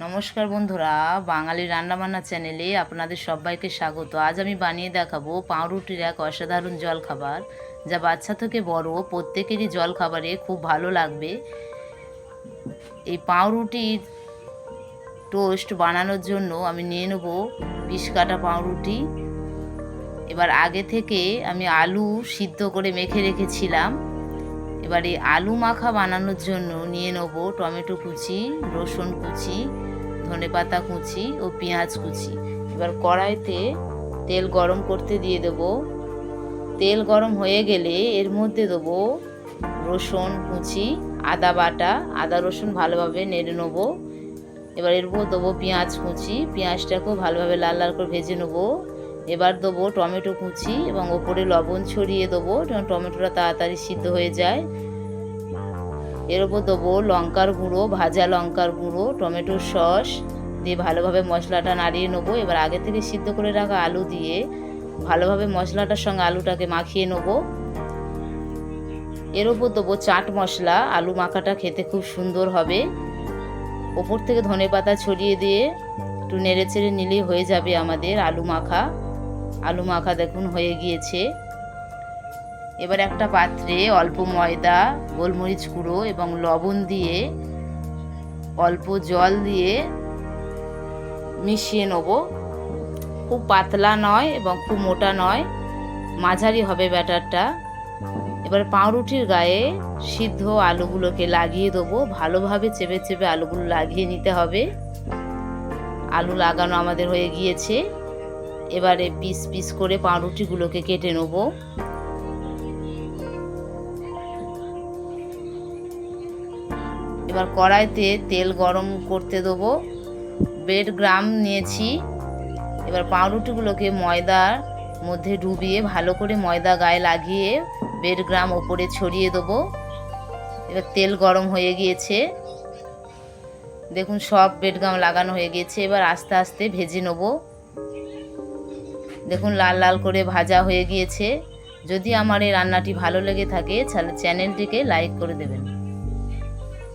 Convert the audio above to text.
নমস্কার বন্ধুরা, বাঙালি রান্নাবান্না চ্যানেলে আপনাদের সবাইকে স্বাগত। আজ আমি বানিয়ে দেখাবো পাউরুটির এক অসাধারণ জলখাবার, যা বাচ্চা থেকে বড় প্রত্যেকেরই জলখাবারে খুব ভালো লাগবে। এই পাউরুটির টোস্ট বানানোর জন্য আমি নিয়ে নেব পিস কাটা পাউরুটি। এবার আগে থেকে আমি আলু সিদ্ধ করে মেখে রেখেছিলাম। এবার এই আলু মাখা বানানোর জন্য নিয়ে নেব টমেটো কুচি, রসুন কুচি, ধনেপাতা কুচি ও পেঁয়াজ কুচি। এবার কড়াইতে তেল গরম করতে দিয়ে দেব। তেল গরম হয়ে গেলে এর মধ্যে দেব রসুন কুচি, আদা বাটা, আদা রসুন ভালোভাবে নেড়ে নেব। এবার এর মধ্যে দেবো পেঁয়াজ কুচি, পেঁয়াজটাকেও ভালোভাবে লাল লাল করে ভেজে নেব। এবার দেবো টমেটো কুচি এবং ওপরে লবণ ছড়িয়ে দেবো যেন টমেটোটা তাড়াতাড়ি সিদ্ধ হয়ে যায়। এর ওপর দেবো লঙ্কার গুঁড়ো, ভাজা লঙ্কার গুঁড়ো, টমেটো সস দিয়ে ভালোভাবে মশলাটা নাড়িয়ে নেবো। এবার আগে থেকে সিদ্ধ করে রাখা আলু দিয়ে ভালোভাবে মশলাটার সঙ্গে আলুটাকে মাখিয়ে নেব। এর ওপর দেবো চাট মশলা, আলু মাখাটা খেতে খুব সুন্দর হবে। ওপর থেকে ধনেপাতা ছড়িয়ে দিয়ে একটু নেড়ে চেড়ে নিলেই হয়ে যাবে আমাদের আলু মাখা। আলু মাখা দেখুন হয়ে গিয়েছে। এবার একটা পাত্রে অল্প ময়দা, গোলমরিচ গুঁড়ো এবং লবণ দিয়ে অল্প জল দিয়ে মিশিয়ে নেব। খুব পাতলা নয় এবং খুব মোটা নয়, মাঝারি হবে ব্যাটারটা। এবার পাউরুটির গায়ে সিদ্ধ আলুগুলোকে লাগিয়ে দেবো। ভালোভাবে চেপে চেপে আলুগুলো লাগিয়ে নিতে হবে। আলু লাগানো আমাদের হয়ে গিয়েছে। এবারে পিস পিস করে পাউরুটিগুলোকে কেটে নেব। এবার কড়াইতে তেল গরম করতে দেবো। ব্রেড গ্রাম নিয়েছি। এবার পাউরুটিগুলোকে ময়দার মধ্যে ডুবিয়ে ভালো করে ময়দা গায়ে লাগিয়ে ব্রেড গ্রাম ওপরে ছড়িয়ে দেবো। এবার তেল গরম হয়ে গিয়েছে, দেখুন সব ব্রেড গ্রাম লাগানো হয়ে গিয়েছে। এবার আস্তে আস্তে ভেজে নেব। দেখুন লাল লাল করে ভাজা হয়ে গিয়েছে। যদি আমার এই রান্নাটি ভালো লেগে থাকে তাহলে চ্যানেলটিকে লাইক করে দেবেন।